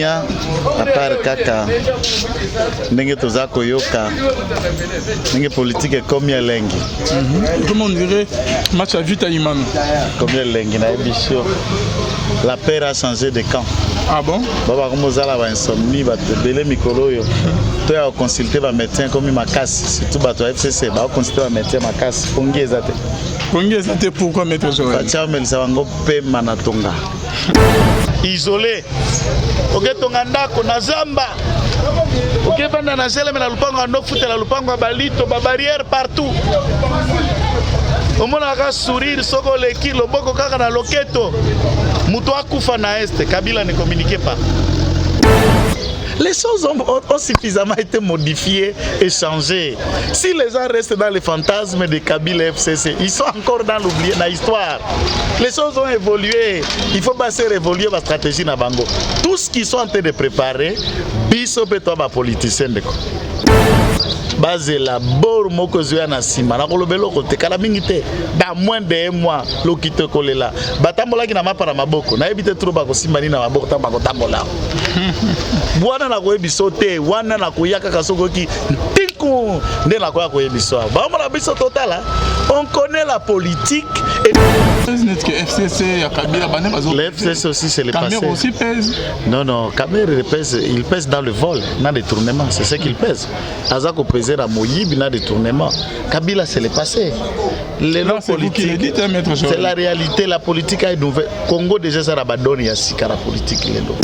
kimia apart kaka ndenge toza koyoka ndenge politique comme elengi. Comment on dirait match à vite à Imano? Comme elengi na ebisho. La paix a changé de camp. Ah bon? Baba komozala ba insomnie ba tebele mikolo yo. To ya consulter ba médecin comme makasi, surtout ba to FCC ba consulter ba médecin makasi. Pongeza te. Pongeza te pourquoi maître Joël? Facha melisa bango pe manatonga. Isolé. Ok tonga ndako na zamba. Ok banda na zele na lupango ndo futela lupango balito ba barrière partout. Omona ka sourire soko leki loboko kaka na loketo. Muto akufa na este Kabila ne communiquait pas. Les choses ont suffisamment été modifiées et changées. Si les gens restent dans les fantasmes de Kabila FCC, ils sont encore dans l'oubli, dans l'histoire. Les choses ont évolué. Il faut passer à évoluer la stratégie na bango. Tout ce qu'ils sont en train de préparer, biso beto ba politicien de ko. Base la bor moko zoya na sima na kolobelo ko te kala mingi te ba moins de un mois lokite kolela batambola ki na mapara maboko na ebite trop ba ko simba ni na maboko ta ba ko tambola bwana na ko ebiso te wana na ko yaka kasoko ki tinku nde na ko ya ko ebiso ba mo na biso total on connaît la politique et que FCC ya Kabila bané bazo le FCC aussi c'est le passé. Cameroun aussi pèse. Non Cameroun il pèse dans le vol dans les tournements, c'est ce qu'il pèse. Azako pèse à Moïbi dans des tournements. Kabila c'est le passé. Les noms politiques, c'est la réalité. La politique a une Congo déjà ça rabadoni ya sika la politique lelo.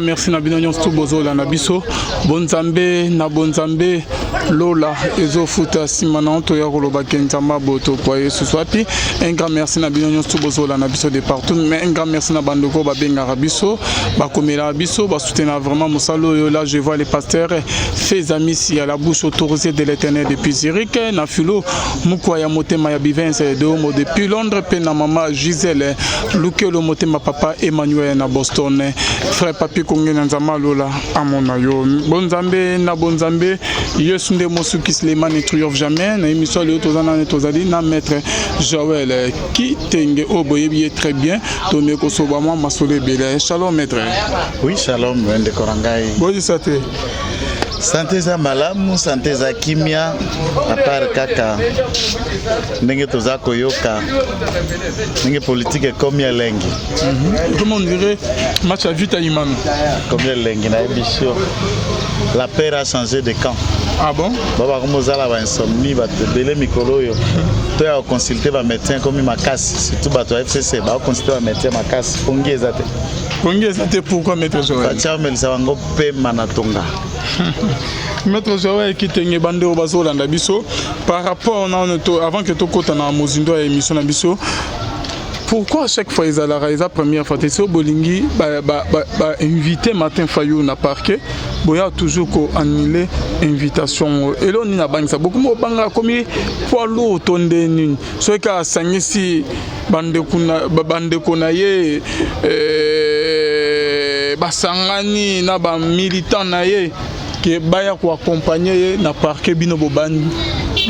Merci na binonyo stubozo la nabiso bonzambe na bonzambe lola ezo futa simana to ya koloba kenzama boto kwa Yesu swapi. Un grand merci na binonyo stubozo la nabiso de partout, mais un grand merci na bandoko ba benga rabiso ba komela biso ba soutenir vraiment musalo yo. Là je vois les pasteurs faits amis si à la bouche autorisée de l'Éternel depuis Zurich na filo mukwa ya motema ya bivense de homo depuis Londres pe na mama Gisèle lukelo motema papa Emmanuel na Boston frère papi konge na nzama lola amona yo bonzambe na bonzambe yesu nde mosuki Slimane triomphe jamais na émission le tozana ne tozali na maître Joël qui tenge oboyebi très bien to me ko soba moi masole bele. Shalom maître. Oui shalom wende korangai. Bonjour santé. Santé za malamu, santé za kimia, apart kaka ndenge toza koyoka ndenge politique comme elengi. Comment on dirait match à vite à Imano? Comme elengi na ebisho. La paix a changé de camp. Ah bon? Baba komozala ba insomnie ba tebele mikolo yo. To ya consulter ba médecin comme makasi, surtout ba to FCC ba consulter ba médecin makasi. Pongeza te. Pongeza te pourquoi maître Joël? Facha melisa bango pe manatonga. Maître Joël qui tenye bande au bazo na biso par rapport avant que to kota na mozindo ya émission na biso. Pourquoi à chaque fois ils allaient à la première fois c'est au bolingi invité Martin Fayou na parquet boya toujours ko annuler invitation et là on na banque ça beaucoup mo banga comme pour l'eau tonde ni so ka sangisi bande kuna ye basangani na ba militant na ye que baya ko accompagner na parquet bino bobani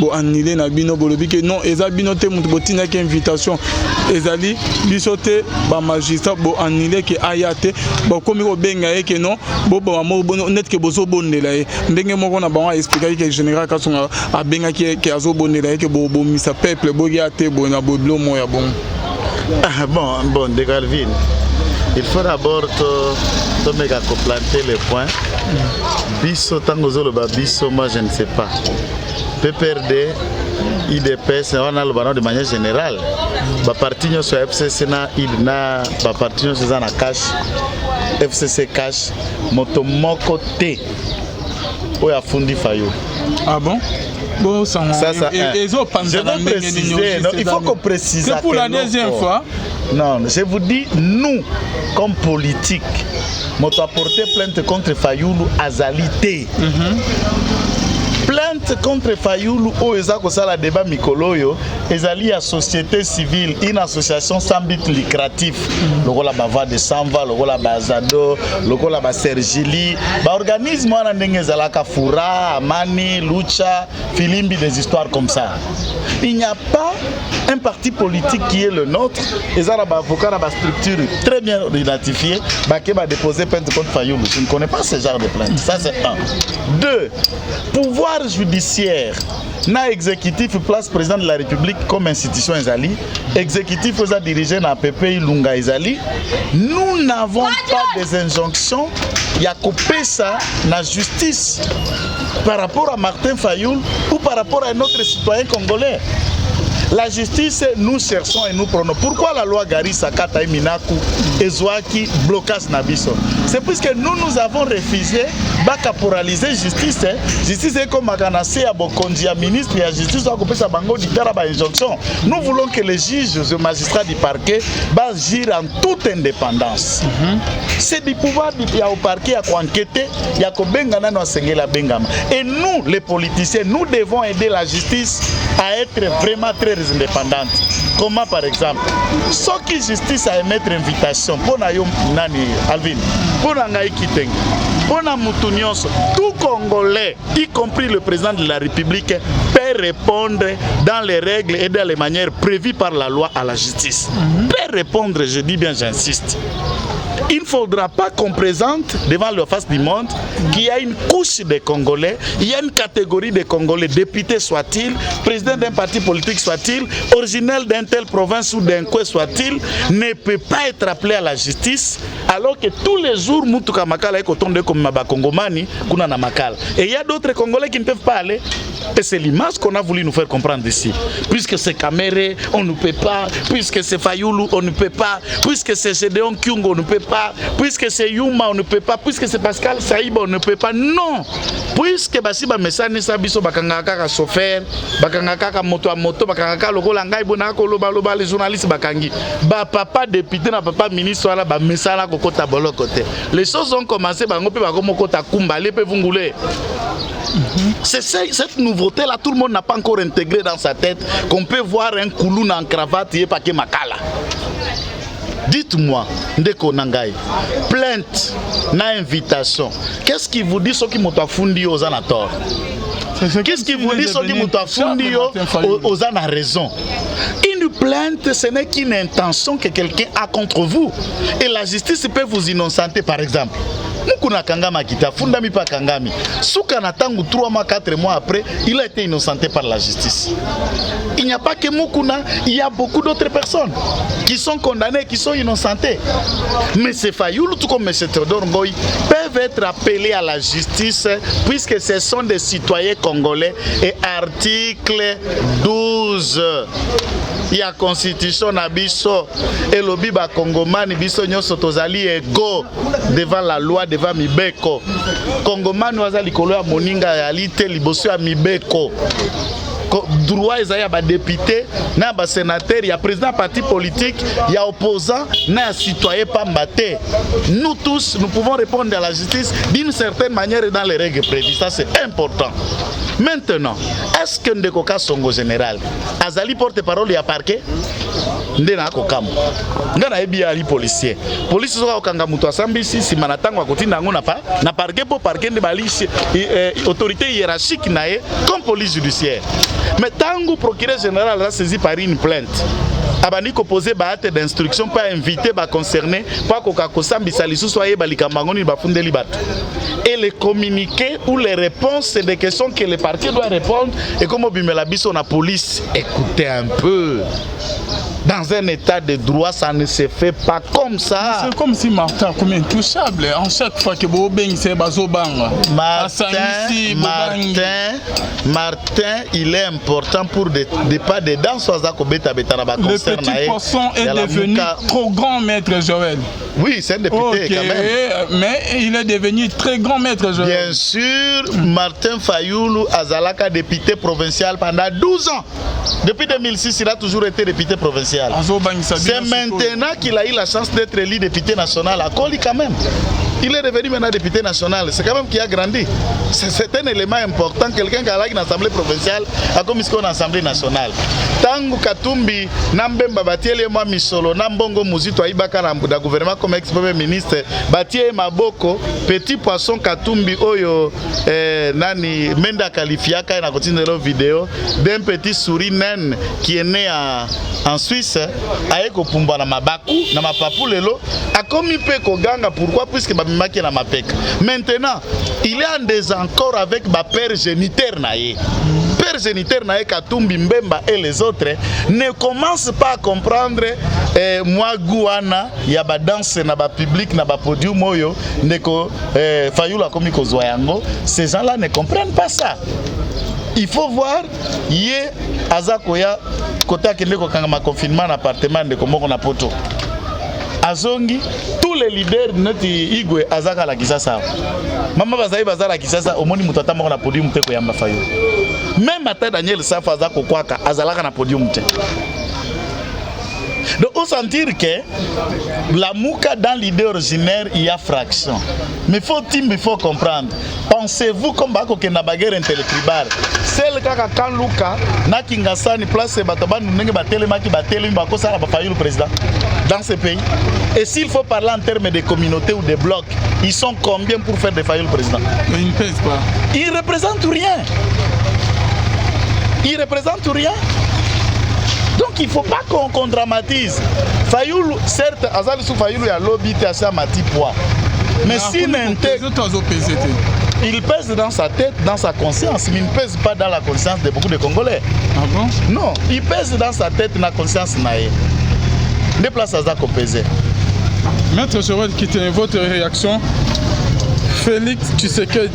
bo annuler na bino bolobi que non eza bino te mutu botina ki invitation ezali bisote ba magistrat bo annuler que ayate bo komi ko benga ye que non bo ba mo net que bozo bondela ye ndenge moko na ba expliquer que général kasonga a benga que azo bondela ye que bo misa peuple bo yate bo na bo blo mo ya bon. Bon de Calvin. Il faut d'abord to mega ko planter les points. Biso tango zolo ba biso moi je ne sais pas. PPRD IDPS on a le ballon de manière générale. Ba parti nyo so FCC na idna ba parti nyo so na cash. FCC cash moto moko te. Oya fundi fayo. Ah bon? Bon, ça, il faut qu'on précise. C'est pour la deuxième fois. Non, je vous dis, nous, comme politique, nous avons porté plainte contre Fayoulou Azalité. Plainte contre Fayoulou, où ils ont fait le débat Mikoloyo, ezali ya société civile, une association sans but lucratif. Lokola bava de Samba, lokola bazado, lokola ba Sergili, ba organisme wana ndenge ezalaka Fura, Amani, Lucha, Filimbi, des histoires comme ça. Il n'y a pas un parti politique qui est le nôtre, et ça, avocat, la structure très bien identifiée, qui va déposer plainte contre Fayoulou. Je ne connais pas ce genre de plainte. Ça, c'est un. Deux, pouvoir judiciaire. Na exécutif place président de la République comme institution Ezali, exécutif vous a dirigé na PPI Lunga Ezali. Nous n'avons pas des injonctions, il y a coupé ça na justice par rapport à Martin Fayoulou ou par rapport à un autre citoyen congolais. La justice, nous cherchons et nous prenons. Pourquoi la loi Gari Sakata Minaku et Zouaki blocage Nabiso? C'est puisque nous avons refusé de caporaliser justice. Justice est comme Maganase à Bokondi, à ministre et à justice, à couper sa bango d'Itaraba injonction. Nous voulons que les juges, les magistrats du parquet, agissent en toute indépendance. C'est du pouvoir au parquet à enquêter, il y a Bengana no Sengela Bengama. Et nous, les politiciens, nous devons aider la justice à être vraiment très indépendante. Comment par exemple, ce qui justice a émettre invitation pour Nayom Nani Alvin, pour Nangaï Kiteng, pour Namoutunios, tout Congolais, y compris le président de la République, peut répondre dans les règles et dans les manières prévues par la loi à la justice. Peut répondre, je dis bien, j'insiste. Il ne faudra pas qu'on présente devant la face du monde qu'il y a une couche de Congolais, il y a une catégorie de Congolais, député soit-il, président d'un parti politique soit-il, originel d'une telle province ou d'un coin soit-il, ne peut pas être appelé à la justice, alors que tous les jours, Moutuka Makala est autant de comme Maba Kongomani, Kuna Namakal. Et il y a d'autres Congolais qui ne peuvent pas aller. Et c'est l'image qu'on a voulu nous faire comprendre ici. Puisque c'est Kamere, on ne peut pas. Puisque c'est Fayoulou, on ne peut pas. Puisque c'est Gédéon Kyung, on ne peut pas. Puisque c'est Yuma, on ne peut pas. Puisque c'est Pascal Saïba, on ne peut pas. Non. Puisque Basiba Messani Sabiso, Bakangaka chauffeur, Bakangaka moto à moto, Bakangaka logo langai, Bonako, Loba, les journalistes Bakangi. Ba papa député, na papa ministre, là, ba Messala Kokota Bolo côté. Les choses ont commencé, Bango peut Bakomokota Kumba, les Pevungule. C'est cette nouveauté-là, tout le monde n'a pas encore intégré dans sa tête qu'on peut voir un kouloun en cravate et paquet makala. Dites-moi, Ndeko Nangai, plainte, na invitation, qu'est-ce qui vous dit ce qui m'a fundi aux anators? Qu'est-ce qui vous dit ce qui m'a fundi aux ana raison? Une plainte, ce n'est qu'une intention que quelqu'un a contre vous. Et la justice peut vous innocenter, par exemple. Mukuna Kangama Kita, Fundami pa Kangami. Soukana Tangu 3 mois, 4 mois après, il a été innocenté par la justice. Il n'y a pas que Mukuna, il y a beaucoup d'autres personnes qui sont condamnées, qui sont innocentées. Mais ces Fayoulou, tout comme M. Théodore Ngoï, peuvent être appelés à la justice puisque ce sont des citoyens congolais. Et article 12. Il y a constitution na biso et le biba congomani biso nyoso tozali ego devant la loi devant mibeko congomani wazali kolo ya moninga ya lite liboso ya mibeko droit ezali ya ba député na ba sénateur ya président parti politique ya opposant na ya citoyen pambate. Nous tous nous pouvons répondre à la justice d'une certaine manière et dans les règles prévues. Ça c'est important. Maintenant, est-ce que Ndeko Kasongo général azali porte-parole ya parquet? Ndena akokamo. Ngana ebi ali policier. Police soka okanga mutu asambisi si manatango akotinda ngo na parquet po parquet de balice autorité hiérarchique nae comme police judiciaire. Mais tango procureur général a saisi par une plainte. Abani ko poser ba acte d'instruction pas inviter ba concerné pas ko kakosambisa lisusu aye balikamangoni ba fundeli bato. Et les communiqués ou les réponses, c'est des questions que le parquet doit répondre. Et comme Bimela Bisso la police, écoutez un peu. Dans un état de droit, ça ne se fait pas comme ça. C'est comme si Martin comme intouchable. En chaque fois que Bobeng c'est Bazobang. Martin, il est important pour des pas de danse. Le petit poisson est devenu trop grand, maître Joël. Oui, c'est un député quand même. Mais il est devenu très grand, maître Joël. Bien sûr, Martin Fayoulou Azalaka, député provincial pendant 12 ans. Depuis 2006, il a toujours été député provincial. C'est maintenant qu'il a eu la chance d'être élu député national à Koli quand même. Il est devenu maintenant député national. C'est quand même qui a grandi. C'est un élément important. Quelqu'un qui a une assemblée provinciale a comme une assemblée nationale. Tangu Katumbi, Nambemba Batiele Mwa Misolo, Nambongo Muzito Aibaka Nambuda, gouvernement comme ex-premier ministre, Batie Maboko, petit poisson Katumbi Oyo, Nani Menda Kalifiaka, et na continue leur vidéo, d'un petit souris naine qui est né en Suisse, Aeko Pumba na Mabaku, na Mapapu Lelo, a commis Peko Ganga, pourquoi? Puisque Babimaki na Mapek. Maintenant, il est en désaccord avec ma père géniteur naïe. Père géniteur naïe Katumbi Mbemba et les autres ne commencent pas à comprendre moi Gouana, il y a ba danse na ba public na ba podium moyo ndeko Fayulu akomi kozwa yango. Ces gens-là ne comprennent pas ça. Il faut voir yé azakoya kota kende ko kanga ma confinement na appartement de komoko na poto. Azongi tous les leaders noti Igwe azaka la kisasa. Mama bazai bazala kisasa omoni mutata moko na podium te ko yamba Fayulu. Même Ata Daniel Safa azako kwaka azalaka na podium te. Donc on sentir que la mouka dans l'idée originaire il y a fraction. Mais il faut comprendre. Pensez-vous comme bako ke na baguerre intellectuelle. Celle kaka kan luka na kingasani place bataban ndenge batelema ki batelemi bako sala ba Fayulu président dans ce pays. Et s'il faut parler en termes de communautés ou de blocs, ils sont combien pour faire des Fayulu président? Mais ils ne pèsent pas. Ils représentent rien. Ils représentent rien. Donc il ne faut pas qu'on dramatise. Fayulu, certes, Azali sous Fayulu a lobby à Mati poids. Mais s'il intègre, il pèse dans sa tête, dans sa conscience, mais il ne pèse pas dans la conscience de beaucoup de Congolais. Ah bon? Non, il pèse dans sa tête, dans la conscience. Des places à Zako peser. Maître Joël, quittez votre réaction. Félix Tshisekedi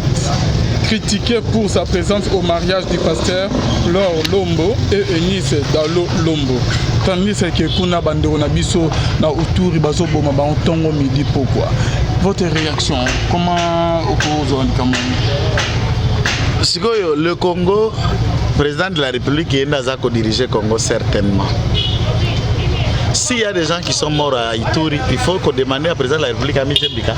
critiqué pour sa présence au mariage du pasteur Laure Lombo et Eunice Dalo Lombo. Tandis que kuna bandero na biso na uturi bazo boma ba ontongo midi pourquoi? Votre réaction, comment oppose Sikoyo, le Congo, président de la République est Nazako diriger Congo certainement. S'il y a des gens qui sont morts à Ituri, il faut qu'on demande au président de la République à Michembika.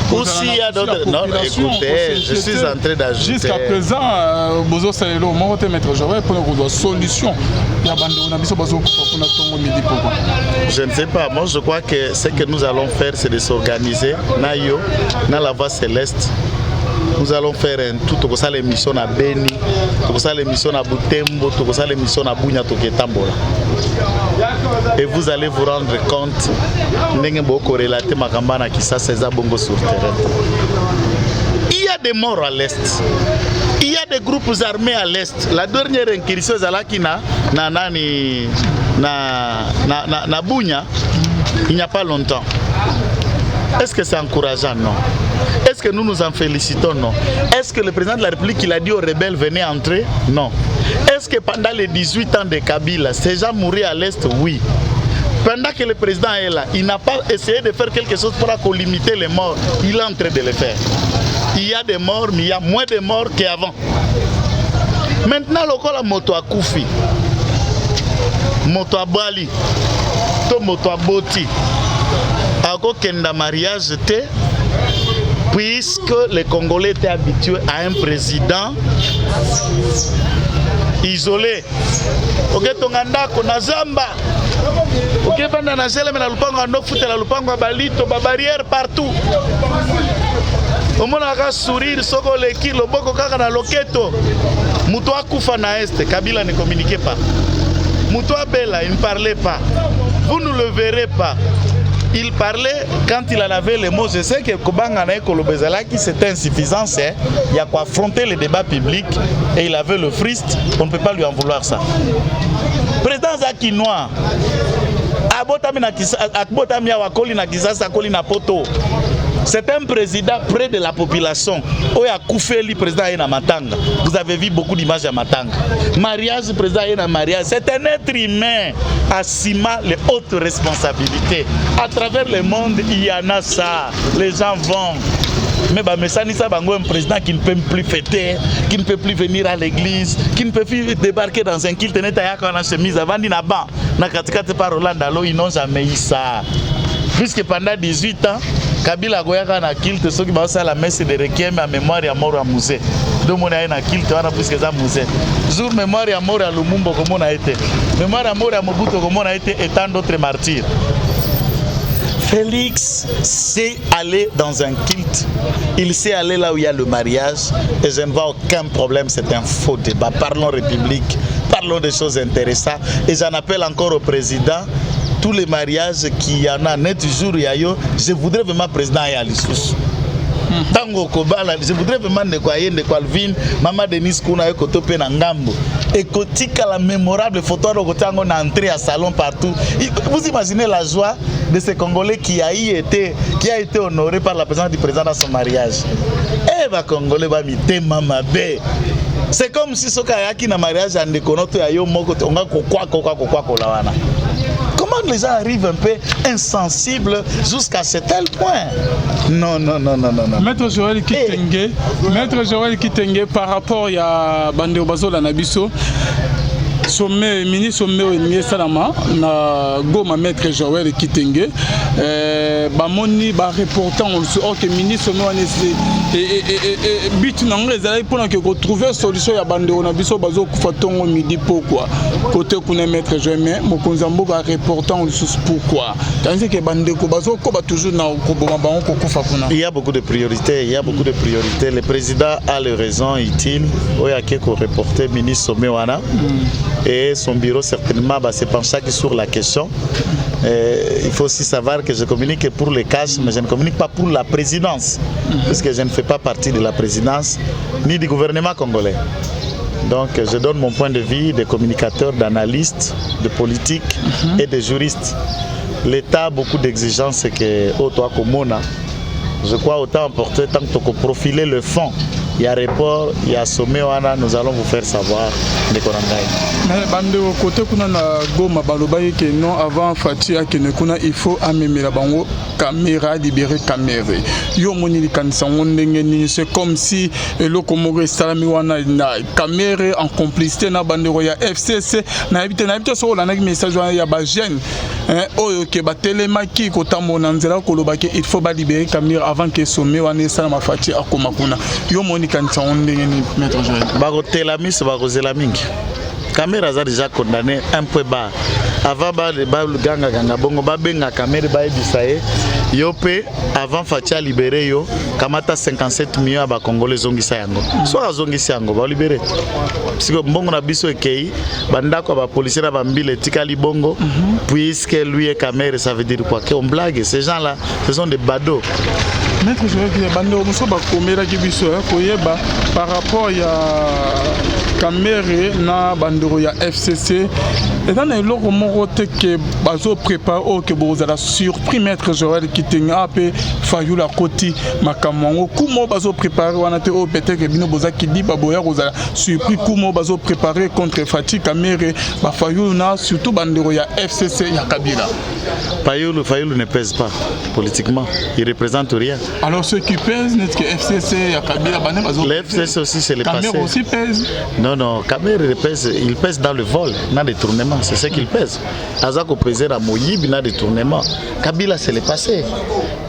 Ou s'il y a d'autres... Non, écoutez, je suis en train d'ajouter... Jusqu'à présent, Bozo Salelo, moi, je vais mettre Joël pour une solution. Je ne sais pas. Moi, je crois que ce que nous allons faire, c'est de s'organiser. Nayo, dans la voie céleste. Nous allons faire un tout, tout ça l'émission à Beni, tout ça l'émission à Butembo, tout ça l'émission à Bunya Toketambola. Et vous allez vous rendre compte, n'engé beaucoup relaté Makambana qui ça c'est bongo sur terrain. Il y a des morts à l'est. Il y a des groupes armés à l'est. La dernière incursion Zalakina na Bunya, il n'y a pas longtemps. Est-ce que c'est encourageant? Non. Est-ce que nous nous en félicitons? Non. Est-ce que le président de la République il a dit aux rebelles venez entrer? Non. Est-ce que pendant les 18 ans de Kabila, ces gens mouraient à l'Est? Oui. Pendant que le président est là, il n'a pas essayé de faire quelque chose pour limiter les morts. Il est en train de le faire. Il y a des morts, mais il y a moins de morts qu'avant. Maintenant, le moto a Koufi, moto a Bali, moto a Boti. Kenda mariage était puisque les Congolais étaient habitués à un président isolé. Ok, tonganda kona zamba. Ok, pendant la gel mais la lupango ando futa la lupango balito ba barrière partout. Omona ka sourire soko leki loboko kaka na loketo. Muto akufa na este, Kabila ne communiquait pas. Muto abela, il ne parlait pas. Vous ne le verrez pas. Il parlait quand il en avait les mots. Je sais que Kobangana Kolobezalaki c'était insuffisant. Il y a qu'à affronter les débats publics et il avait le frist. On ne peut pas lui en vouloir ça. Président Zakinois, c'est un président près de la population. Oya Koufeli, président Ena Matanga. Vous avez vu beaucoup d'images à Matanga. Mariage, président Ena mariage. C'est un être humain assumant les hautes responsabilités. À travers le monde, il y en a ça. Les gens vont. Mais ça n'est pas un président qui ne peut plus fêter, qui ne peut plus venir à l'église, qui ne peut plus débarquer dans un kilt net à la chemise avant d'y n'aban. N'a qu'à par Roland Dalo, ils n'ont jamais eu ça. puisque pendant 18 ans Kabila goyaka na kilte soki ba sa la messe de requiem à mémoire ya mort à musée donc on a na kilte wana puisque ça musée jour mémoire ya mort à Lumumba comme on a été mémoire à mort à Mobutu comme on a été et tant d'autres martyrs. Félix sait aller dans un culte, il sait aller là où il y a le mariage et je ne vois aucun problème, c'est un faux débat. Parlons République, parlons des choses intéressantes et j'en appelle encore au président, tous les mariages qu'il y en a net jour, je voudrais vraiment président et à l'issous. Tango Kobala, je voudrais vraiment de quoi Alvin, Maman Denise Kuna Kotope Nangambo. Et Kotika la mémorable photo de Kotango n'a entré à salon partout. Vous imaginez la joie de ces Congolais qui a été honoré par la présence du président dans son mariage. Eh va Congolais va mité mama bé. C'est comme si Sokayaki na mariage en déconote ya yo moko tonga kokwa kolawana. Comment les gens arrivent un peu insensibles jusqu'à ce tel point? Non. Maître Joël Kitenge, Maître Joël Kitenge, par rapport à Bande Obazola Nabiso, sommet ministre sommet Salama na goma Maître Joël Kitenge, bamoni ba reportant on que ministre sommet et but n'anglais allait pour que retrouver solution ya Bande Onabiso bazo kufatongo midi pourquoi côté kuna Maître Joël Mokonzambo ba reportant pourquoi tandis que Bande ko bazo ko ba toujours na ko boma ba ko kufa kuna. Il y a beaucoup de priorités, le président a les raisons utiles oya ke ko reporter ministre sommet wana et son bureau certainement va se pencher sur la question. Il faut aussi savoir que je communique pour les cases, mais je ne communique pas pour la présidence, parce que je ne fais pas partie de la présidence ni du gouvernement congolais. Donc je donne mon point de vue de communicateur, d'analyste, de politique et de juriste. L'État a beaucoup d'exigences que Otoa Komona. Je crois autant emporter tant que profiler le fond. Il y a report, il y a sommet, nous allons vous faire savoir de Korangaï. Mais bande côté kuna na goma balobaye que non avant Fatia que ne kuna il faut amener la bango caméra libérer caméra. Yo moni li kanisa ndenge ni c'est comme si le Komoro salami wana na caméra en complicité na bande ya FCC na habite so la na message ya ba jeune oyo ke ba telemaki ko tamona nzela ko lobake il faut ba libérer caméra avant que sommet wana salama Fatia akoma kuna. Yo moni kanisa ndenge ni Maître Joël. Ba ko telamis ba ko zela mingi. Caméra a déjà condamné un peu bas. Avant le ganga bongo babenga caméra ba ebisaye yope avant Fatia libéré yo kamata 57 millions ba congolais zongisa yango. So azongisa yango ba libéré. Siko mbongo na biso ekei bandako ba policier na bambile tikali bongo puisque lui est caméra ça veut dire quoi que on blague ces gens là ce sont des badauds. Maître Joël qui bando muso ba komera ki biso koyeba par rapport à caméra na bandoro ya FCC et dans le logo morote que bazo prépare au que vous avez surpris Maître Joël Kitenge ape fayu la koti makamongo kumo bazo préparer wana te o peut-être que bino boza ki di baboya rozala surpris kumo bazo préparer contre Fati caméra ba fayu na surtout bandoro ya FCC ya Kabila. Fayulu ne pèse pas politiquement, il représente rien. Alors ceux qui pèsent n'est que FCC ya Kabila bané bazo. Le FCC aussi c'est le passé. Caméra aussi pèse. Non, Kamer il pèse dans le vol, dans le détournement, c'est ce qu'il pèse. Azako pèse à Moïb, dans le détournement. Kabila, c'est le passé.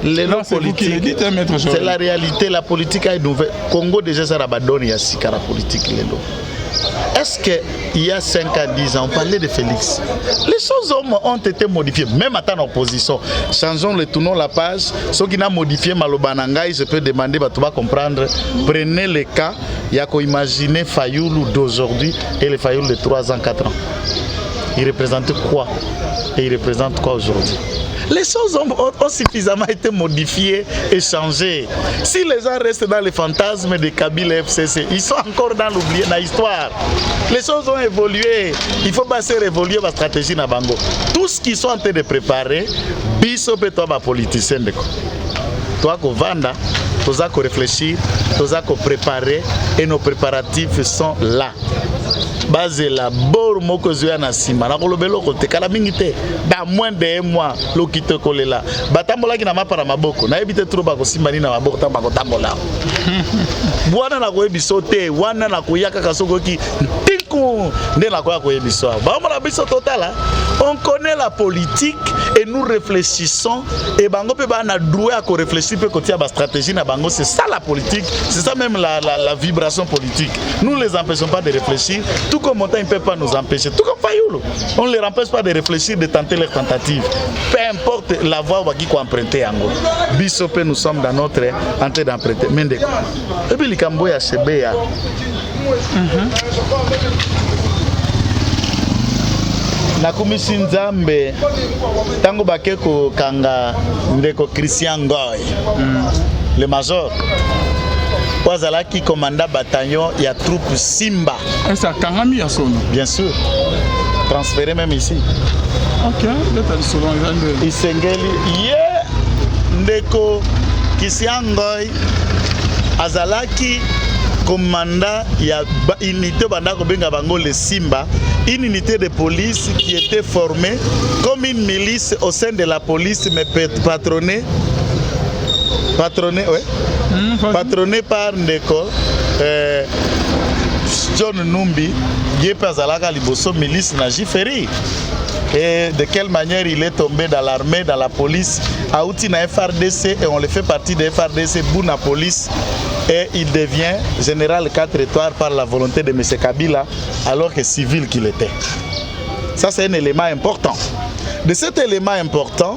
Les lois politiques, c'est la réalité, la politique a une nouvelle. Congo déjà, ça rabadonne, il y a six la politique, les lois. Est-ce qu'il y a 5 à 10 ans, on parlait de Félix. Les choses ont été modifiées, même à ton opposition. Changeons le tournons la page. Ce qui n'a modifié Malobanangaï, je peux demander, tu vas comprendre. Prenez le cas, il y a qu'à imaginer Fayoulou d'aujourd'hui et le Fayoulou de 3 ans, 4 ans. Il représente quoi? Et il représente quoi aujourd'hui? Les choses ont suffisamment été modifiées et changées. Si les gens restent dans les fantasmes de Kabila FCC, ils sont encore dans l'oubli, dans l'histoire. Les choses ont évolué. Il faut passer évoluer la stratégie na bango. Tout ce qu'ils sont en train de préparer, biso pe toi ba politicien de toi ko vanda, toi ko réfléchir, toi ko préparer et nos préparatifs sont là. Basé la bor moko zuya na sima na kolobelo ko te kala mingite ba moins de 1 mois lo kite kolela batambola ki na mapara maboko na ebite trop ba ko simba ni na maboko tamba ko tambola bwana na ko ebiso te wana na ko yaka kasoko ki tinku nde na ko ya ko ebiso ba mona biso total on connaît la politique et nous réfléchissons et bango pe ba na droit à réfléchir pe côté à stratégie na bango. C'est ça la politique, c'est ça même la vibration politique. Nous ne les empêchons pas de réfléchir, tout comme Montagne ne peut pas nous empêcher, tout comme Fayoulou. On ne les empêche pas de réfléchir, de tenter leurs tentatives. Peu importe la voie qui qu'on emprunter yango. Bisope, nous sommes dans notre en train d'emprunter. Mendeko. Et puis les Camboya à Chebea. Nakumisi Nzambe tango bakeko kanga ndeko Christian Ngoy. Le major Wazalaki commanda bataillon ya troupe Simba. Et ça Kangami à son. Bien sûr. Transféré même ici. OK, l'État souvent Isengeli ndeko Christian Ngoy azalaki commandant ya unité bandako benga bango le Simba, une unité de police qui était formée comme une milice au sein de la police mais patronnée par ndeko John Numbi Yepe azalaka liboso milice na Jiferi. Et de quelle manière il est tombé dans l'armée, dans la police, à outil na FRDC, et on le fait partie de FRDC, Bouna Police, et il devient général 4 étoiles par la volonté de M. Kabila, alors que civil qu'il était. Ça, c'est un élément important. De cet élément important,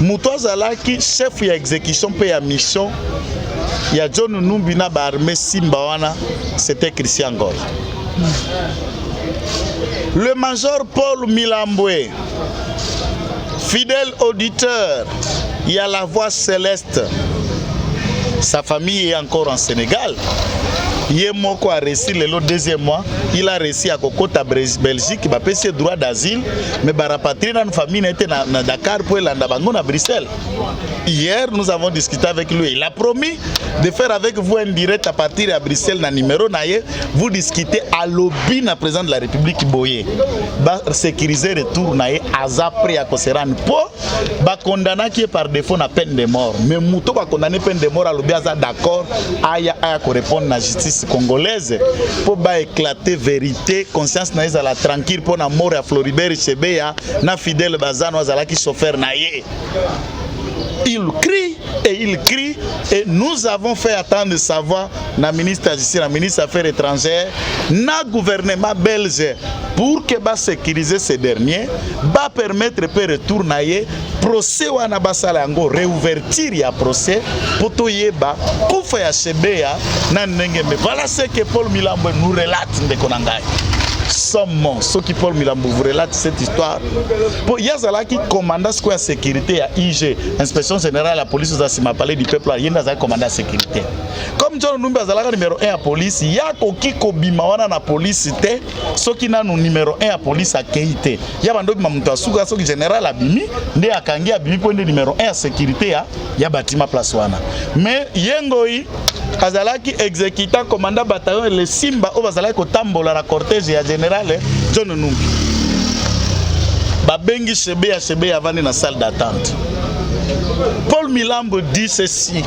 Moutoua Zalaki, chef de l'exécution et de mission, il y a John Numbina Barmé Simbawana, c'était Christian Ngoy. Le major Paul Milamboué, fidèle auditeur, il y a la voix céleste. Sa famille est encore en Sénégal. Yemoko a réussi le deuxième mois, il a réussi à Kokota Belgique, il a payé droit d'asile, mais il a rapatrié dans une famille était à Dakar pour aller à Bruxelles. Hier, nous avons discuté avec lui. Il a promis de faire avec vous un direct à partir de Bruxelles, dans le numéro naïe. Vous discutez à l'objet na président de la République Boye. Sécuriser le retour naïe, après à Koseran. Pour condamner qui est par défaut na peine de mort. Mais Mouto va condamner peine de mort à l'objet d'accord, à répondre à la justice congolaise pour éclater vérité, conscience naïe à la tranquille pour la mort à Floribert Chebeya, na fidèle bazano azala qui chauffeur naïe. Il crie et nous avons fait attendre de savoir la ministre de la ministre des Affaires étrangères, na gouvernement belge pour que ba sécuriser ces derniers, ba permettre de retourner procès wana basala yango réouverture ya procès pour toyeba kufa ya Chebeya na ndenge mais voilà ce que Paul Milamboué nous relate ndeko nangai. Sommons ceux qui Paul Milamboué vous relate cette histoire. Pour Yazalaki commandant ce la sécurité à IG, inspection générale de la police aux Assima Palais du peuple, il y a un commandant sécurité. Comme John Numba Zalaka numéro 1 à police, il y a qui kobimawana na police té, ceux qui n'a numéro 1 à police à Keité. Il y a bando mamuta suga ceux qui général abimi, ndé akangi abimi point de numéro 1 à sécurité à ya bâtiment place wana. Mais yengoi Azalaki exécutant commandant bataillon le Simba au Bazalaki kotambola la cortège ya général John Numbi. Babengi Chebeya vani na salle d'attente. Paul Milamboué dit ceci.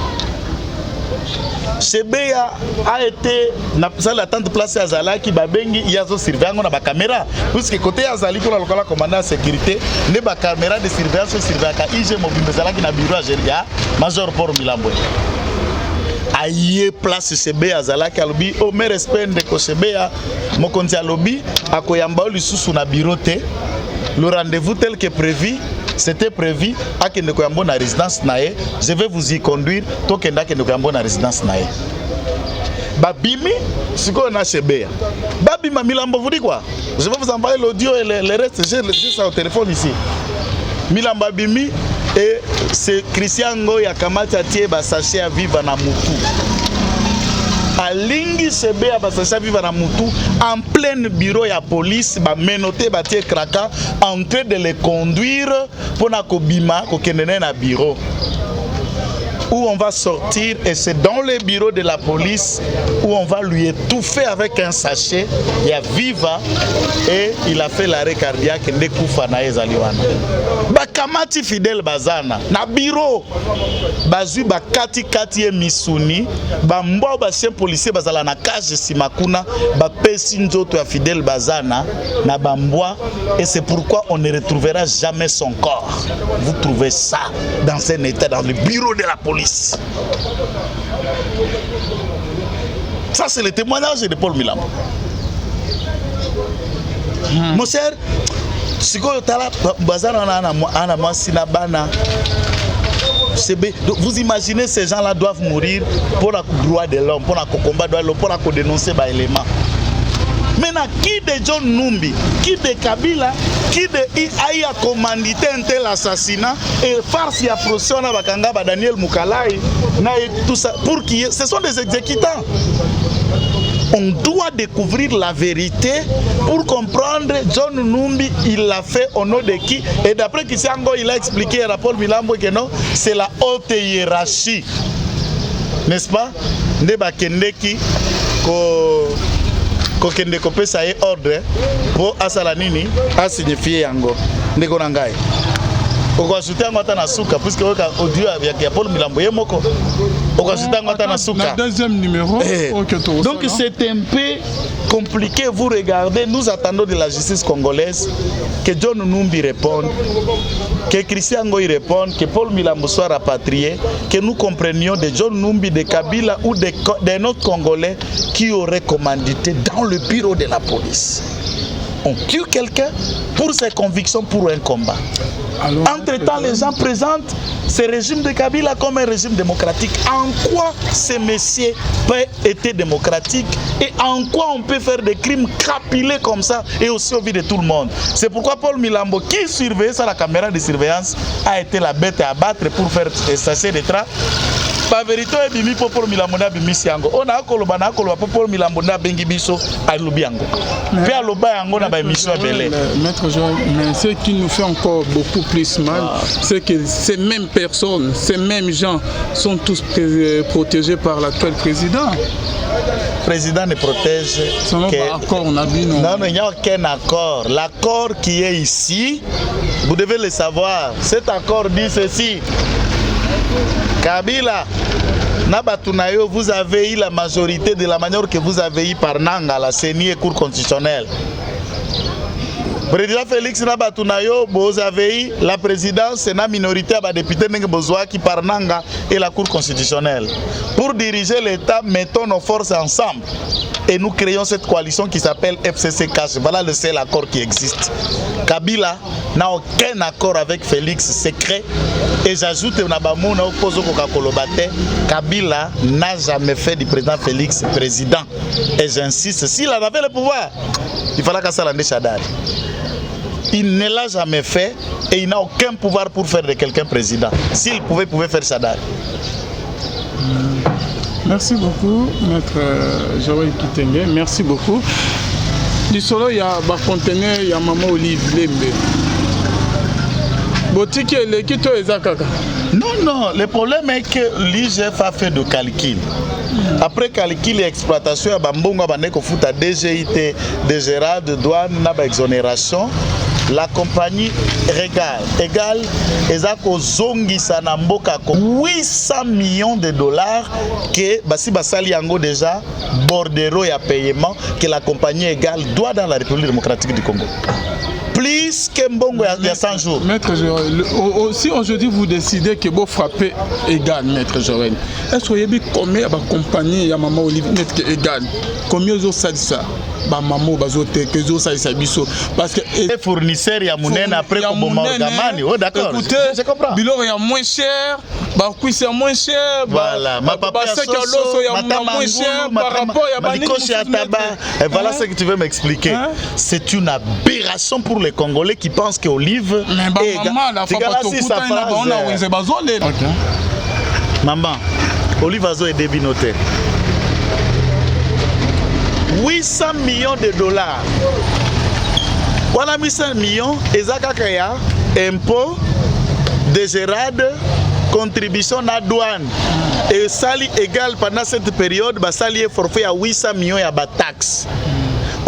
Chebeya a été na salle d'attente placée à Zalaki, Babengi, il y a zo surveillant na ba caméra. Puisque côté Azali pour la commandant sécurité, ne ba caméra de surveillance surveillaka IG mobile Zalaki na bureau à Major Paul Milamboué. Aïe place Chebeya Zalaki alobi au mer respect de Chebeya mokonzi alobi akoyamba lisusu na bureau te. Le rendez-vous tel que prévu, c'était prévu à Kendekoyambo na résidence nae. Je vais vous y conduire to kenda Kendekoyambo na résidence nae. Babimi, ce qu'on a Chebeya. Babima Milambo vous dit quoi? Je vais vous envoyer l'audio et le reste, j'ai ça au téléphone ici. Milamba Bimi et c'est Christian Ngoy Akamata Tieba sachet à vivre na Moutou. Alingi Chebeya basasha vivre na Moutou en plein bureau ya police ba menoté ba tie kraka en train de les conduire pour na kobima ko kendene na bureau où on va sortir et c'est dans le bureau de la police où on va lui étouffer avec un sachet il y a viva et il a fait l'arrêt cardiaque ndekufa na ezaliwana. bakamati fidèle bazana na bureau bazui bakati kati ye misuni bambwa basien policier bazala na cage simakuna bapesi nzoto ya fidèle bazana na bambwa et c'est pourquoi on ne retrouvera jamais son corps. Vous trouvez ça dans un état dans le bureau de la police. Ça c'est le témoignage de Paul Milambo. Mon cher, vous imaginez ces gens-là doivent mourir pour le droit de l'homme, pour le combat de l'homme, pour dénoncer les éléments. Maintenant, qui de John Numbi, qui de Kabila, qui de Aïe a commandité un tel assassinat et farce y a procès à Bakanga, Daniel Moukalai, tout ça, pour qui ce sont des exécutants. On doit découvrir la vérité pour comprendre John Numbi, il l'a fait au nom de qui. Et d'après Kisango, il a expliqué à Paul Milambo que non, c'est la haute hiérarchie. N'est-ce pas? Ndeba Kendeki, ko kende ko pesa ye ordre pour asala nini a signifier yango ndeko nangai oko asuta ngota na suka puisque oka audio ya Paul Milambo ye moko oko asuta ngota na suka deuxième numéro donc c'est un peu compliqué. Vous regardez, nous attendons de la justice congolaise que John Numbi réponde, que Christian Ngoy réponde, que Paul Milambo soit rapatrié, que nous comprenions de John Numbi, de Kabila ou d'un autre Congolais qui aurait commandité dans le bureau de la police. On tue quelqu'un pour ses convictions, pour un combat. Entre-temps, les gens présentent ce régime de Kabila comme un régime démocratique. En quoi ces messieurs peuvent être démocratiques et en quoi on peut faire des crimes capilés comme ça et aussi au vu de tout le monde. C'est pourquoi Paul Milambo, qui surveillait sur la caméra de surveillance, a été la bête à abattre pour faire cesser des traces. Pas vérité, bimi Paul Milambo na bimi siango. On a koloba na koloba Paul Milambo na bengi biso alubiango. Puis aloba yango na ba émission belé. Maître Joël, mais ce qui nous fait encore beaucoup plus mal, c'est que ces mêmes personnes, ces mêmes gens sont tous protégés par l'actuel président. Le président ne protège que... accord, on a vu, non, il n'y a aucun accord. L'accord qui est ici, vous devez le savoir. Cet accord dit ceci. Kabila, Nabatunayo, vous avez eu la majorité de la manière que vous avez eu par Nanga, la CENI et Cour constitutionnelle. Président Félix Nabatunayo, vous avez eu la présidence, Sénat minorité à député qui par Nanga et la Cour constitutionnelle. Pour diriger l'État, mettons nos forces ensemble et nous créons cette coalition qui s'appelle FCC-CACH. Voilà le seul accord qui existe. Kabila n'a aucun accord avec Félix secret. Et j'ajoute, Kabila n'a jamais fait du président Félix président. Et j'insiste, s'il en avait le pouvoir, il fallait qu'à ça l'ande Chadari. Il ne l'a jamais fait et il n'a aucun pouvoir pour faire de quelqu'un président. S'il pouvait, il pouvait faire Chadari. Merci beaucoup, Maître Joël Kitenge. Merci beaucoup. Du solo, il y a un conteneur, il y a Maman Olive Lembe. Botiki et l'équipe Ezakaka. Non, le problème est que l'IGF a fait de calcul. Après calcul et exploitation, il y a Bambonga Baneko Fouta DGIT, DGRA, de douane, n'a exonération. La compagnie égale Ezako Zongi Sanamboka 800 millions de dollars que Basi Basali Yango déjà bordereau et à paiement que la compagnie égale doit dans la République démocratique du Congo. Plus que Mbongo il y a 100 jours. Maître Joël, si aujourd'hui vous décidez que vous frappez égal, Maître Joël, est-ce que vous avez combien de compagnies à Maman Olivier égal? Combien de ça dit ça? Maman Bazote, que zo ça biso parce que les fournisseurs y a mounen après comme Morgamani. Oh d'accord. Écoutez, je comprends. Bilor est moins cher, Bakui c'est moins cher. Voilà, ma papa c'est moins cher par rapport à Banikoshi Ataba. Et voilà ce que tu veux m'expliquer. C'est une aberration pour les Congolais qui pensent que Olive Maman, Olive Azo est débinoté. 800 millions de dollars. Voilà 800 millions, Ezakakaya, impôt, dégérade, contribution à douane. Et sali égal pendant cette période, sali est forfait à 800 millions et à taxes.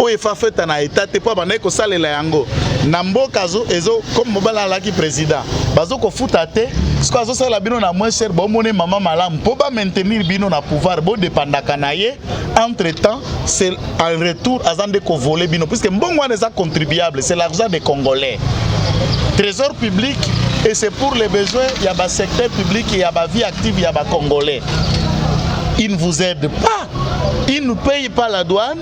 oyo efa feta na état te po banda kosalela yango na mboka ezo comme mobala alaki président bazo kofuta te siko azosala bino na moins cher bomone mama malamu po ba maintenir bino na pouvoir bo dépendaka na ye entre temps c'est en retour azande ko voler bino puisque mbongo wana eza contribuable c'est l'argent des Congolais trésor public et c'est pour les besoins il y a ba secteur public il y a ba vie active il y a ba Congolais. Il ne vous aide pas. Il ne paye pas la douane,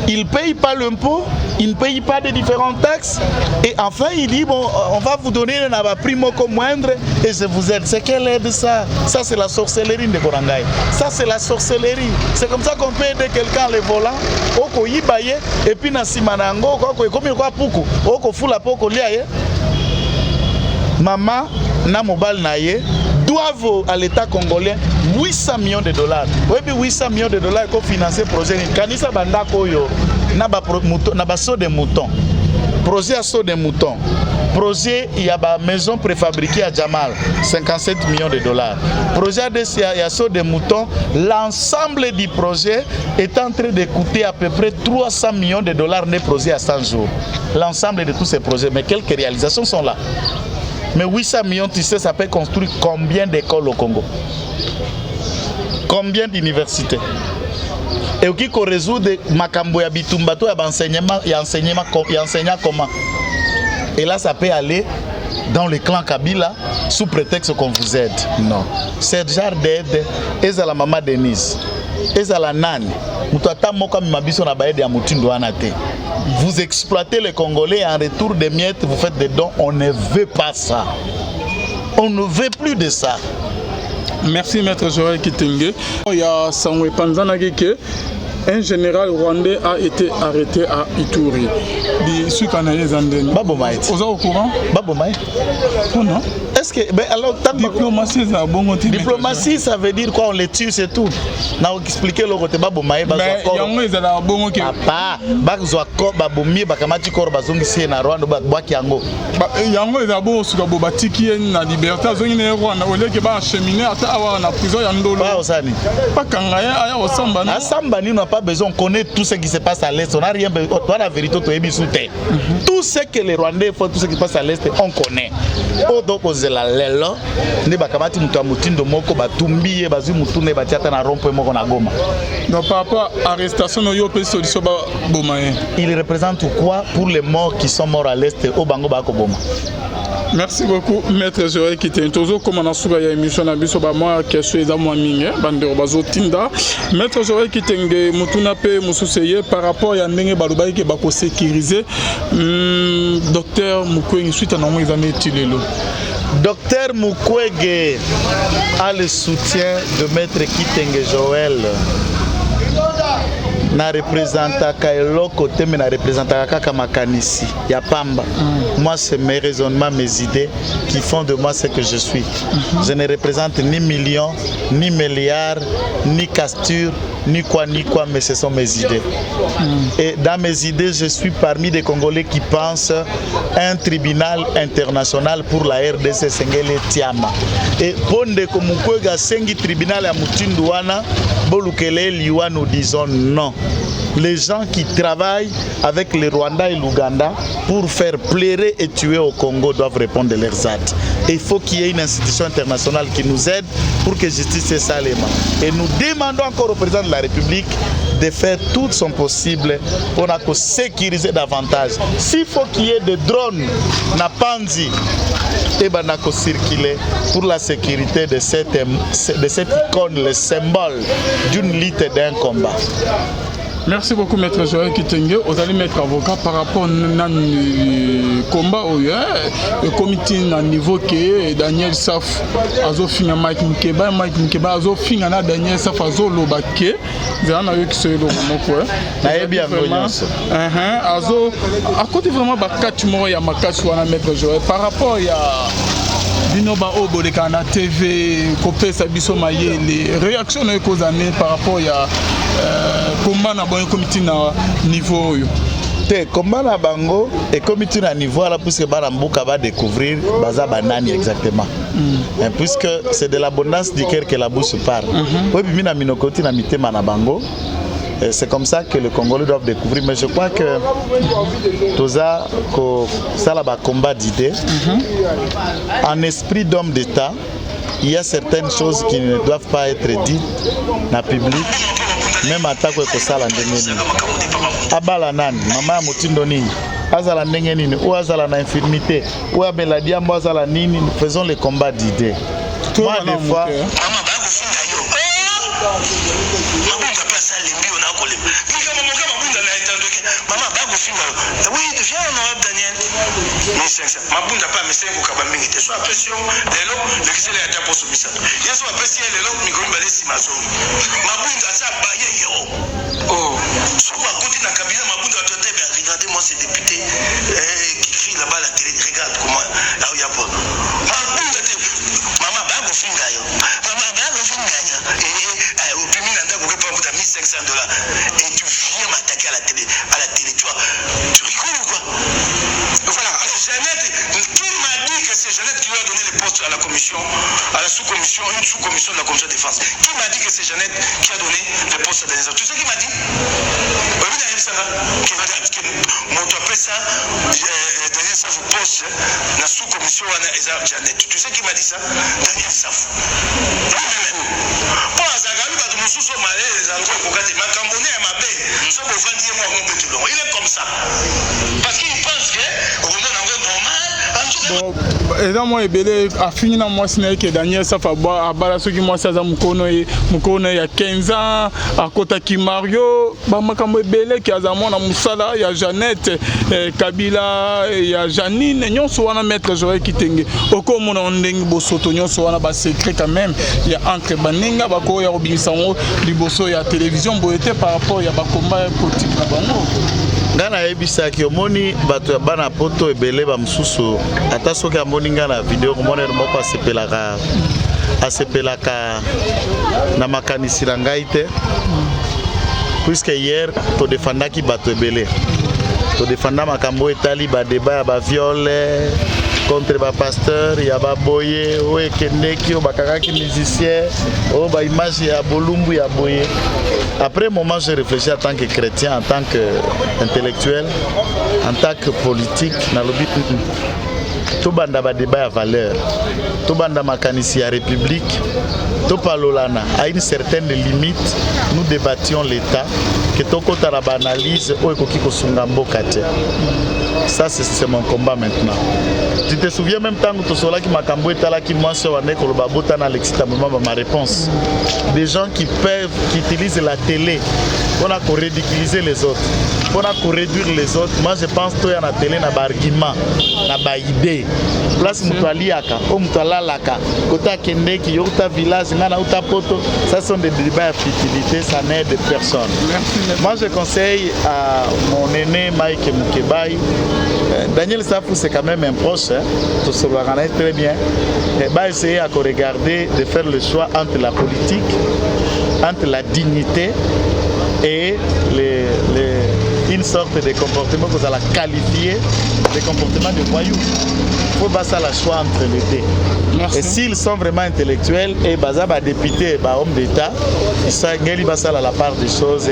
il ne paye pas l'impôt, il ne paye pas des différentes taxes. Et enfin, il dit, bon, on va vous donner un primo comme moindre et je vous aide. C'est quelle aide ça? Ça, c'est la sorcellerie de Gorangay. Ça, c'est la sorcellerie. C'est comme ça qu'on peut aider quelqu'un en le volant. Oko yibaye, et puis na simanango, comme il y a poukou, oko fula poko liaye. Maman, na mobile naye, doivent à l'État congolais 800 millions de dollars. Oui, 800 millions de dollars pour financer le projet. Kanisa banda koyo na ba saut de mouton. Projet à saut de mouton. Projet, il y a une maison préfabriquée à Jamal, 57 millions de dollars. Projet à saut de mouton, l'ensemble du projet est en train de coûter à peu près 300 millions de dollars des projets à 100 jours. L'ensemble de tous ces projets, mais quelques réalisations sont là. Mais 800 millions, tu sais, ça peut construire combien d'écoles au Congo? Combien d'universités? Et qui peut résoudre Makambo ya Bitumbato ya enseignant comment? Et là, ça peut aller dans le clan Kabila sous prétexte qu'on vous aide. Non. C'est le genre d'aide. Et c'est la maman Denise. Et c'est la nani. Vous exploitez les Congolais et en retour des miettes, vous faites des dons. On ne veut pas ça. On ne veut plus de ça. Merci Maître Joël Kitenge. Il y a Sangwe Panzana Geke. Un général rwandais a été arrêté à Ituri. Vous êtes au courant? Non. Est-ce que alors diplomatie ça bon diplomatie ça veut dire quoi? On les tue, c'est tout. Na expliquer le côté babomaye bazwa ko. Mais yango ezala bongo ke. Papa bazwa ko babomi bakamati ko bazongi sie na Rwanda bwaki yango. Yango ezala bongo suka bo batiki na liberté azongi na Rwanda ole ke ba cheminer ata awa na prison ya ndolo. Ba osani. Pas kangaya aya osamba na. Asamba ni n'a pas besoin, on connaît tout ce qui se passe à l'est. On n'a rien besoin. Toi la vérité toi ebi soute. Tout ce que les Rwandais font, tout ce qui se passe à l'est, on connaît. Donc la lelo ne bakamati mutu ya mutindo moko batumbi bazui mutune batiata na rompo moko na Goma. Donc par rapport à l'arrestation no yo pe solution ba bomaye. Il représente quoi pour les morts qui sont morts à l'est au Bango Bako Boma? Merci beaucoup Maître Joël Kitenge. Tozo comme on a souvent ya émission na biso ba moi question eza moi mingi bandero bazotinda. Maître Joël Kitenge mutuna pe mususeye par rapport ya ndenge balobai ke bako sécuriser docteur Mukwege suite na mo examen tilelo. Docteur Mukwege a le soutien de Maître Kitenge Joël. Na représenta Kaelo côté mais na représenta Kaka Makanisi ya Pamba. Moi c'est mes raisonnements, mes idées qui font de moi ce que je suis. Je ne représente ni millions, ni milliards, ni casture, ni quoi, mais ce sont mes idées. Et dans mes idées, je suis parmi des Congolais qui pensent un tribunal international pour la RDC Sengele Tiama. Et Ponde Komukwega Sengi tribunal à Mutindouana, Bolukele Liwa, nous disons non. Les gens qui travaillent avec les Rwandais et l'Ouganda pour faire plairer et tuer au Congo doivent répondre de leurs actes. Et il faut qu'il y ait une institution internationale qui nous aide pour que justice soit salement. Et nous demandons encore au président de la République de faire tout son possible pour nous sécuriser davantage. S'il faut qu'il y ait des drones na Panzi et circuler pour la sécurité de cette icône, le symbole d'une lutte et d'un combat. Merci beaucoup Maître Joël Kitenge. Vous allez mettre avocat par rapport au combat au comité à niveau que Daniel Saf azo finga Mike Mukeba azo finga na Daniel Saf azo lobake zana yo kiso lo moko na yebi angonyonso azo à côté vraiment bakati mo ya makati wana Maître Joël par rapport ya Binoba Oboleka na TV kopesa biso maye les réactions na cause année par rapport ya combat na bon comité na niveau yo te combat na bango et comité na niveau là puisque bana mbuka va découvrir baza banani exactement puisque c'est de l'abondance du cœur que la bouche parle oui puis na minokoti na mitema na bango C'est comme ça que les Congolais doivent découvrir. Mais je crois que Toza, ça là, combat d'idées, en esprit d'homme d'État, il y a certaines choses qui ne doivent pas être dites dans le public, même en tant que ça la ndengeni. Abala nani, mama mutindo nini, azala ndengeni, ou azala na infirmité, ou abeladia mo azala nini, nous faisons les combats d'idées. Moi des fois oui, viens honorable Daniel. Mabunda pas mais c'est pour kabaming te soit pression lelo le kisele ya tapo somisa. Yeso apesi lelo mikoni bale simazo. Mabunda ça baye yo. Oh, so quoi côté na kabila Mabunda tote bien regardez moi ces députés qui crient là-bas à la télé, regarde comment là où il y a pas. Mabunda te mama ba go finga yo. Mama ba go finga yo. Au prix nanda go pas pour $1500 et tu viens m'attaquer à la télé tu vois. Tu rigoles ou quoi? Voilà, alors Jeannette, qui m'a dit que c'est Jeannette qui lui a donné les postes à la commission, à la sous-commission, une sous-commission de la commission de défense? Qui m'a dit que c'est Jeannette qui a donné les postes à Daniel Safou? Tu sais qui m'a dit? Qui m'a dit que mon top ça, Daniel Safou poste la sous-commission à Jeannette. Tu sais qui m'a dit ça? Daniel Safou. Pour la Zagali, mon sous-so malais, les Algos, pour gâter ma cambonne à ma belle, ça pour vendre moi mon petit long. Il est comme ça. Parce qu'il pense que on est normal. Et dans moi, il a fini dans moi, c'est que Daniel Safou a balayé qui moi, ça Mukono il y a 15 ans, à Kotaki Mario, Bamakambo Ebele qui a zamon na Moussala, il y a Jeannette, Kabila, il y a Janine, nous sommes à mettre Joël Kitenge. Au comme on a un bosoto, nous sommes à secret quand même. Il y a entre Baninga, Bako, il y a Robinson, Liboso, il y a télévision, Boété par rapport, il y a Bakomba politique na bango. Ngana ebisaki omoni bato ya bana poto ebele ba mususu ata soki amoni ngana video komona moko asepelaka na makanisi na ngai te puisque hier to defendaki bato ebele to defenda makambo etali ba débat ya ba viole contre ba pasteur ya ba boye o ekendeki o bakakaki musicien o ba image ya bolumbu ya boye. Après un moment, j'ai réfléchi en tant que chrétien, en tant qu'intellectuel, en tant que politique, dans le but tout banda ba débat à valeur, tout banda makanisi à république, tout palolana à une certaine limite, nous débattions l'État, que tout côté la analyse ou ekoki kosunga mboka te. Ça c'est mon combat maintenant. Tu te souviens même tant que tu sois là qui m'a camboé là qui moi sur un école babota dans l'excitement ma réponse. Des gens qui utilisent la télé pour ridiculiser les autres, pour réduire les autres. Moi je pense que la télé n'a pas argument, n'a pas idée. Place mutaliaka, o mutalalaka, kota kende ki yota village ngana uta poto, ça sont des débats à futilité, ça n'aide personne. Moi je conseille à mon aîné Mike Mukebai, Daniel Safou c'est quand même un proche, hein, tout se reconnaît très bien. Il va essayer à regarder de faire le choix entre la politique, entre la dignité et une sorte de comportement que vous allez qualifier de comportement de voyou. Il faut passer la choix entre les deux. Merci. Et s'ils sont vraiment intellectuels et bazaba député, homme d'État, ils sont à la part des choses,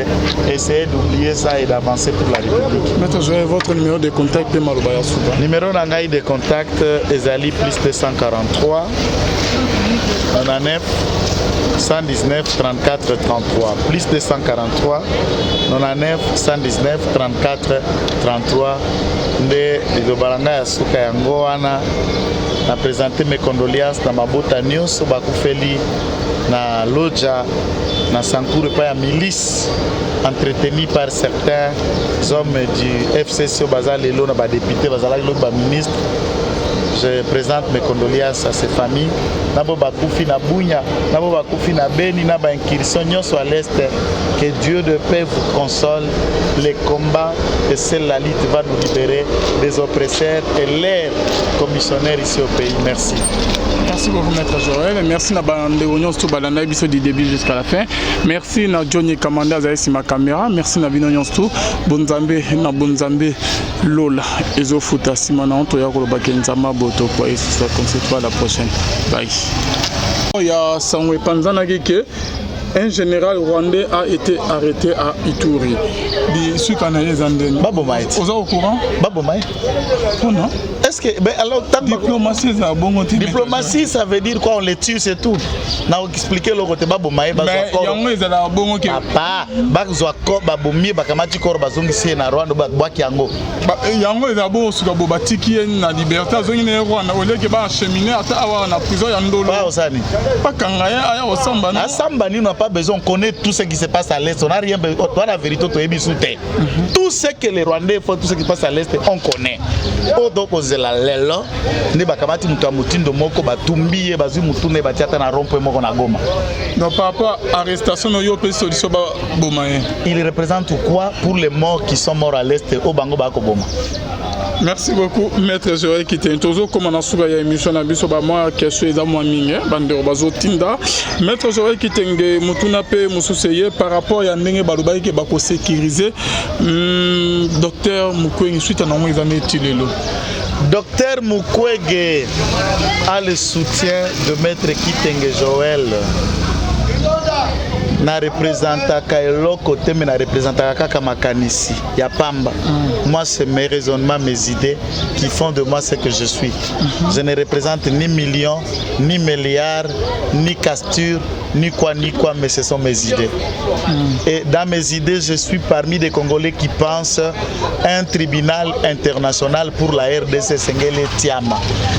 essayer d'oublier ça et d'avancer pour la République. Maître Joël, votre numéro de contact est Malobaya Souba. Numéro de contact Ezali plus 243 99 119 34 33 plus 243 99 119 34 33 nde lilobalanga ya suka yango wana na présenter mes condoléances na mabota nyonso bakufeli na loja na Sankuru pa ya milice entretenu par certains hommes du FCC bazalelo na ba député bazalaki lo ba ministre. Je présente mes condoléances à ces familles. Nabo bakufi na Bunya, nabo bakufi na Beni, na ba incursion nyonso à l'est. Que Dieu de paix vous console. Les combats et celle la lutte va nous libérer des oppresseurs et leurs commissionnaires ici au pays. Merci. Merci beaucoup Maître Joël. Merci na bande oignon tout balanda biso du début jusqu'à la fin. Merci na Johnny Kamanda za ma caméra. Merci na binonyon tout. Bonzambe na bonzambe Lola ezofuta simana to ya ko bakenzama boto kwa Yesu comme c'est toi la prochaine. Bye. Ya sangwe panzana ke un général rwandais a été arrêté à Ituri. Babo Maït. Vous êtes au courant? Babo Maït. Non. Est-ce que alors diplomatie ça bon diplomatie ça veut dire quoi, on les tue c'est tout. Na expliquer le côté Babo Maït mais yango ezala bongo ke papa bazwa ko babo mi bakamati ko bazongi sie na Rwanda bwaki yango yango ezala bongo suka bo batiki na liberté azongi na Rwanda oleke ba cheminer ata awa na prison ya ndolo pas osani pas kanga aya osamba na samba ni n'a pas besoin, on connaît tout ce qui se passe à l'est, on n'a rien besoin, la vérité to ebi soute tout ce que les Rwandais font, tout ce qui passe à l'est on connaît odo kozela lelo ne bakamati mutu ya mutindo moko batumbi bazui mutu ne batiata na rompo moko na Goma. Non par rapport à arrestation no yo pe solution ba bomaye. Il représente quoi pour les morts qui sont morts à l'est au bango ba ko Boma. Merci beaucoup maître Joël Kitenge. Tozo comme on a souvent ya émission na biso ba moi question eza moi mingi bande bazo tinda maître Joël Kitenge mutuna pe mususeye par rapport ya ndenge balobai ke bako sécuriser docteur Mukwege suite na mo examen tilelo. Docteur Mukwege a le soutien de maître Kitenge Joël. Na représenta kaelo côté mais na représenta kaka makanisi ya pamba. Moi c'est mes raisonnements, mes idées qui font de moi ce que je suis. Je ne représente ni millions, ni milliards, ni casture, ni quoi, mais ce sont mes idées. Et dans mes idées, je suis parmi des Congolais qui pensent un tribunal international pour la RDC Sengele Tiama.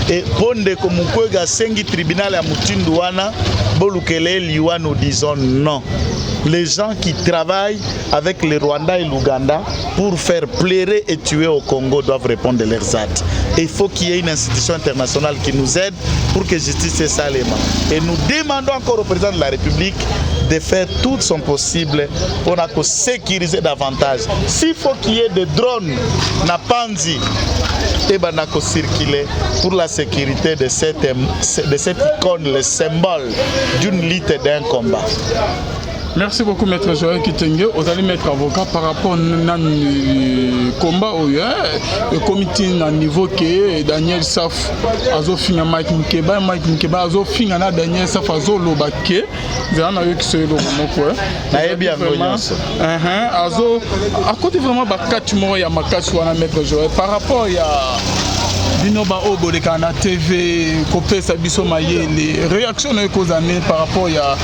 Et Ponde Mukwege Sengi tribunal à Mutindouana, Bolukele Liwa, nous disons non. Les gens qui travaillent avec les Rwandais et l'Ouganda pour faire plairer et tuer au Congo doivent répondre de leurs actes. Et il faut qu'il y ait une institution internationale qui nous aide pour que justice soit salement. Et nous demandons encore au président de la République de faire tout son possible pour nous sécuriser davantage. S'il faut qu'il y ait des drones na Panzi et circuler pour la sécurité de cette icône, le symbole d'une lutte et d'un combat. Merci beaucoup maître Joël Kitenge. Vous allez mettre avocat par rapport au combat au comité à niveau que Daniel Saf azo finga Mike Mukeba azo finga na Daniel Saf azo lobake zana yo kiso lo moko na yebi angonyonso azo à côté vraiment ba catch mo ya makatch wana maître Joël par rapport ya Binoba Oboleka na TV kopesa biso maye les réactions na cause amener par rapport ya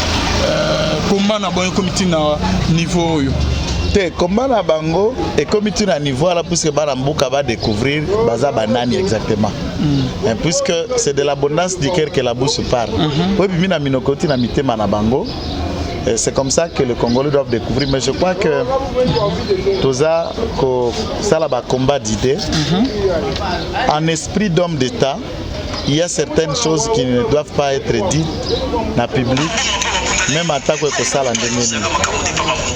combat na bon comité na niveau yo te combat na bango et comité na niveau là puisque bana mbuka va découvrir baza banani exactement puisque c'est de l'abondance du cœur que la bouche parle oui puis na minokoti na mitema na bango. C'est comme ça que les Congolais doivent découvrir. Mais je crois que Toza, ça là, combat d'idées, en esprit d'homme d'État, il y a certaines choses qui ne doivent pas être dites dans le public, même en tant que ça là ndengeni.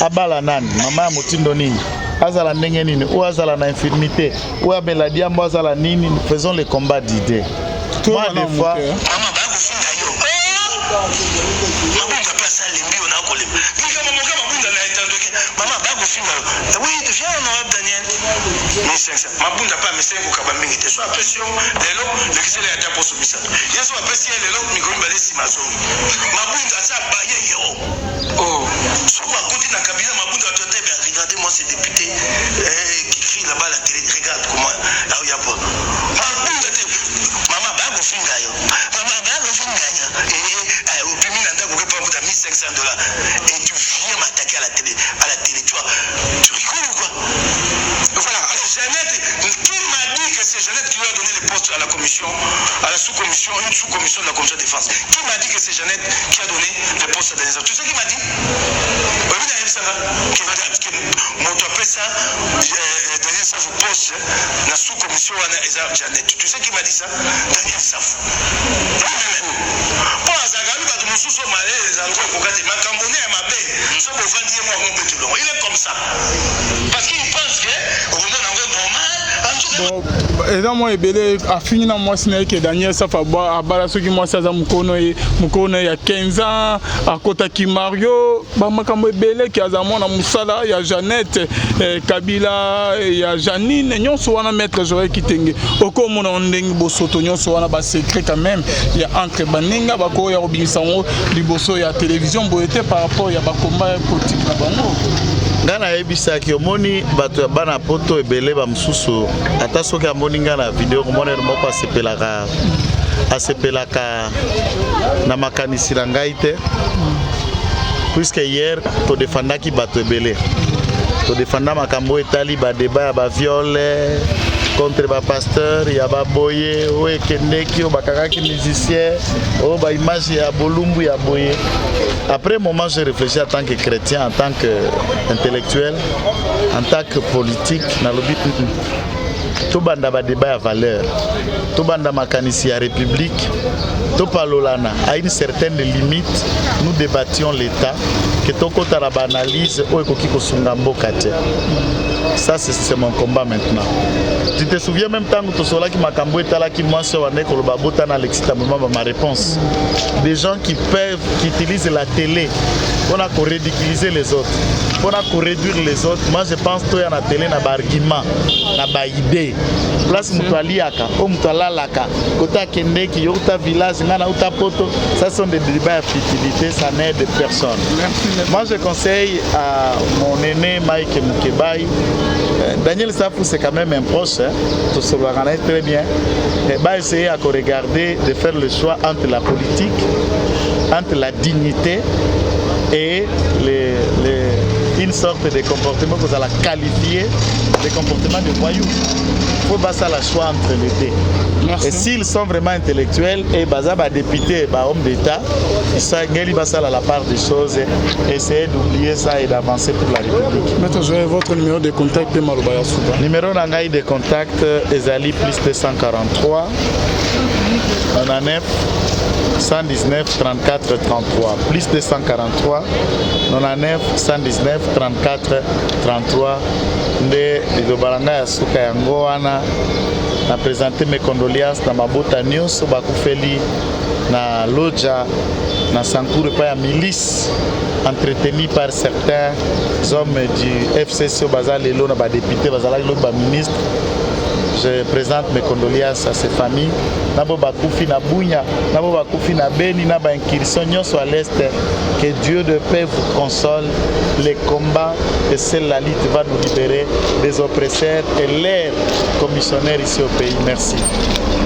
Abala nani, mama mutindo nini, azala ndengeni, ou azala na infirmité, ou abeladia mo azala nini, nous faisons les combats d'idées. Moi des fois. Oui, viens honorable Daniel. Mabunda pas mais c'est un kabaming te soit pression lelo le kisele ya tapo somisa. Yeso apesi lelo mikoni bale simazo. Mabunda ça baye yo. Oh, so quoi côté na kabila mabunda tote bien regardez moi ces députés qui crient là-bas à la télé, regarde comment là où il y a pas. Mabunda te mama ba go finga yo. Mama ba go finga yo. Et au premier nanda go pas pour $1,500 et tu viens m'attaquer à la télé tu vois. Tu rigoles ou quoi? Voilà, alors Jeannette, qui m'a dit que c'est Jeannette qui lui a donné le poste à la commission, à la sous-commission, une sous-commission de la commission de défense? Qui m'a dit que c'est Jeannette qui a donné le poste à Daniel Saf? Tu sais qui m'a dit? Qui m'a dit que mon top ça, Daniel Saf poste la sous-commission à Jeannette. Tu sais qui m'a dit ça? Daniel Saf. Pour la Zagali, mon sous-so malais, les Algos, pour gâter ma cambonne à ma belle. Ça pour vendre moi mon petit long. Il est comme ça. Parce qu'il pense que on est normal. Et là, moi, a fini dans moi, c'est que Daniel Safaba, à Balasso qui moi, ça Mukono, il y a 15 ans, à Kotaki Mario, Bamakambo Ebele, qui a Zamon, à Moussala, il y a Jeannette, Kabila, il y a Janine, et nous sommes à mettre Joël Kitenge. Au comme on a un bosoto, nous sommes à secret quand même. Il y a entre Baninga, Bako, il y a Robinson, Liboso, il y a télévision, Boété par rapport, il y a Bakoma, politique là-bas. Ngana ebisaki omoni bato ya bana poto ebele ba mususu ata soki amoni ngana video komona moko asepelaka na makanisi na ngai te puisque hier to defendaki bato ebele to defenda makambo etali ba débat ya ba viole contre ba pasteur ya ba boye o ekendeki o bakakaki musicien o ba image ya bolumbu ya boye. Après un moment, j'ai réfléchi en tant que chrétien, en tant qu'intellectuel, en tant que politique. Tout banda ba débat à valeur, tout banda makanisi à république, tout palolana à une certaine limite. Nous débattions l'État, que tout côté la analyse ou ekokiko sungambo kate. Ça c'est mon combat maintenant. Tu te souviens même tant que tu sois là qui m'a camboé là qui moi sur un école babota dans l'excitement ma réponse. Des gens qui peuvent, qui utilisent la télé pour ridiculiser les autres, pour réduire les autres. Moi je pense que la télé n'a pas argument, n'a pas idée. Place Moutoualiaka, au Moutoualalaka, Kota Kendeki, Yota Village, Nana Uta Poto, ça sont des débats à futilité, ça n'aide personne. Moi je conseille à mon aîné Mike Moukebaï, Daniel Safou c'est quand même un proche, hein, tout se voit très bien. Il va essayer à regarder, de faire le choix entre la politique, entre la dignité et une sorte de comportement que vous allez qualifier de comportement de voyou. Il faut passer la choix entre les deux. Merci. Et s'ils sont vraiment intellectuels, et Bazaba député, homme d'État, ils sont à la part des choses, essayer d'oublier ça et d'avancer pour la République. Maître Joël, votre numéro de contact est Malobaya Souba. Numéro de contact Ezali plus 243 99 119 34 33 plus 243 99 119 34 33 nde lilobalanga ya suka yango wana na présenter mes condoléances na mabota nyonso bakufeli na loja na Sankuru pa ya milice entretenu par certains hommes du FCC Bazalelo na ba député bazalaki lo ba ministre. Je présente mes condoléances à ces familles. Nabo bakufi na Bunya, nabo bakufi na Beni, na ba incursion nyonso à l'est. Que Dieu de paix vous console. Les combats et seule la lutte va nous libérer des oppresseurs et leurs commissionnaires ici au pays. Merci.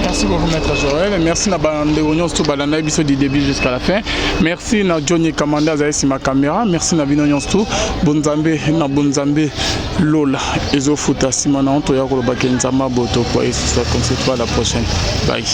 Merci beaucoup Maître Joël. Merci na bande union tout balanda biso du début jusqu'à la fin. Merci na Johnny Kamanda za ma caméra. Merci na Binonion tout. Bonzambe na Bonzambe Lola ezofuta simana onto ya ko bakenzama boto kwa Yesu comme c'est toi la prochaine. Bye.